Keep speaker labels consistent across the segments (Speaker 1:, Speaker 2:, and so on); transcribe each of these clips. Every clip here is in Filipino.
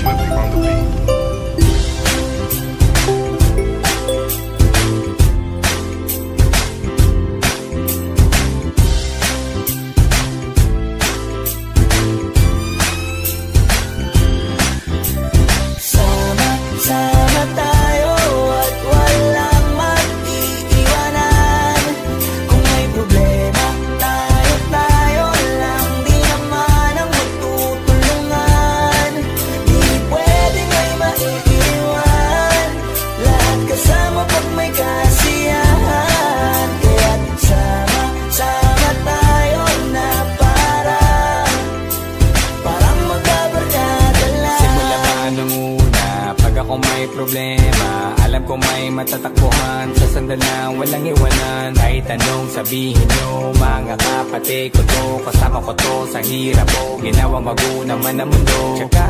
Speaker 1: Clippy on the beat.
Speaker 2: Sama tayo at walang mag-iiwanan. Kung may problema, tayo lang, di naman ang magtutulungan. Di pwedeng may maiiwan, lahat kasama pag may kasiyahan. Kaya't sama tayo na parang magkabarkada lang.
Speaker 3: Simula pa nung una, pag ako may problema, alam ko may matatakbuhan. Sa sandalan, walang iwanan. Kahit anong sabihin nyo, mga kapatid ko to, kasama ko to sa hirap ko, ginawang magulang man ang mundo. Tsaka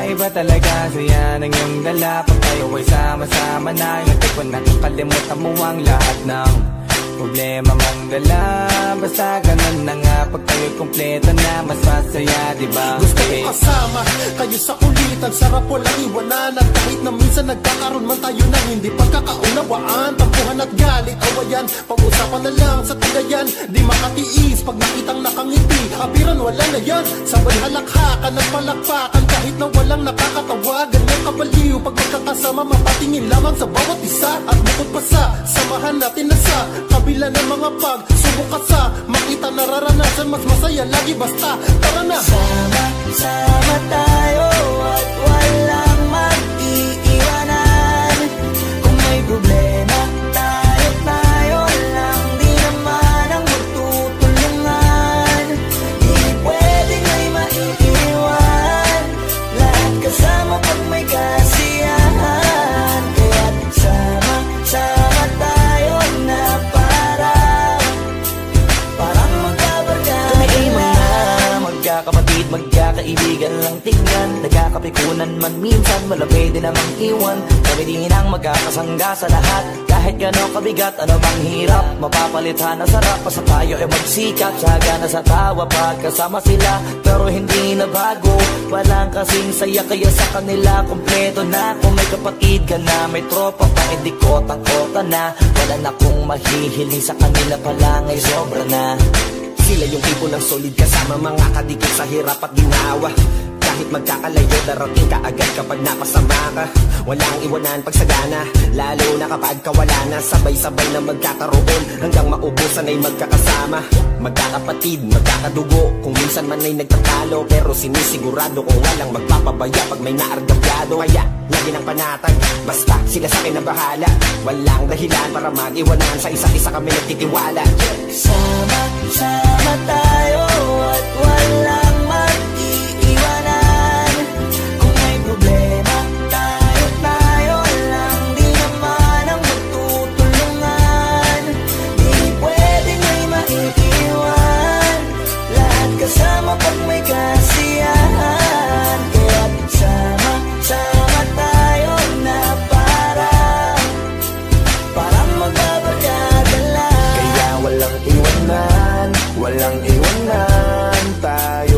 Speaker 3: iba talaga saya ng iyong dala. Pag tayo ay sama-sama na, hindi ko nakakalimutan mo ang lahat ng problema mang dala. Basta ganun na nga, pag tayo'y kompleto na, mas masaya, diba?
Speaker 4: Gusto ko kasama kayo sa kulitan, sarap walang iwanan. At kahit na minsan nagkakaroon man tayo ng hindi pagkakaunawaan, tampuhan at galit, awayan, pag-usapan na lang sa tagayan. Di makatiis pag nakitang nakangiti, abiran wala na yan. Sabay halakhakan at palakpakan, kahit na walang nakakatawa. Ganyan kabaliw pag magkakasama, mapatingin lamang sa bawat isa. At bukod pa sa samahan natin na sa kabila ng mga pagsubok at sa makita nararanasan, mas masaya lagi basta tara na.
Speaker 2: Sama tayo at walang mag-iiwanan. Kung may problema, tayo lang, di naman ang magtutulungan. Di pwedeng may maiiwan, lahat kasama pag may kasiyahan. Kaya't sama tayo na parang magkabarkada. Kami ay mga magkakapatid, magkakaibigan lang tingnan. Nagkakapikunan man minsan, malapit din namang iwan. Kami din ang magkakasangga sa lahat. Kahit gano'ng kabigat, ano bang hirap, mapapalitan na sarap. Basta tayo ay magsikap, tsaga na sa tawa pagkasama sila. Pero hindi na bago, walang kasing saya. Kaya sa kanila kompleto na. Kung may kapatid ka na, may tropa pa, hindi kotang-kota na. Wala na kong mahihiling sa kanila pa lang ay sobra na.
Speaker 5: Sila yung tipo ng solid kasama, mga kadikit sa hirap at ginawa. Kahit magkakalayo, darating ka agad kapag napasama ka. Walang iwanan pag sagana, lalo na kapag kawala na. Sabay-sabay na magkakaroon, hanggang maubusan ay magkakasama. Magkakapatid, magkakadugo, kung minsan man ay nagtatalo, pero sinisigurado kung walang magpapabaya pag may naargabyado. Kaya lagi ng panatag, basta sila sa akin na bahala. Walang dahilan para mag-iwanan, sa isa't isa kami nagtitiwala.
Speaker 2: Sama tayo at walang mag-iiwanan. Kung may problema, tayo lang, di naman ang magtutulungan. Di pwedeng may maiiwan, lahat kasama pag may kasiyahan. Kaya't sama tayo na parang magbabarkada lang.
Speaker 5: Kaya walang iwanan, tayo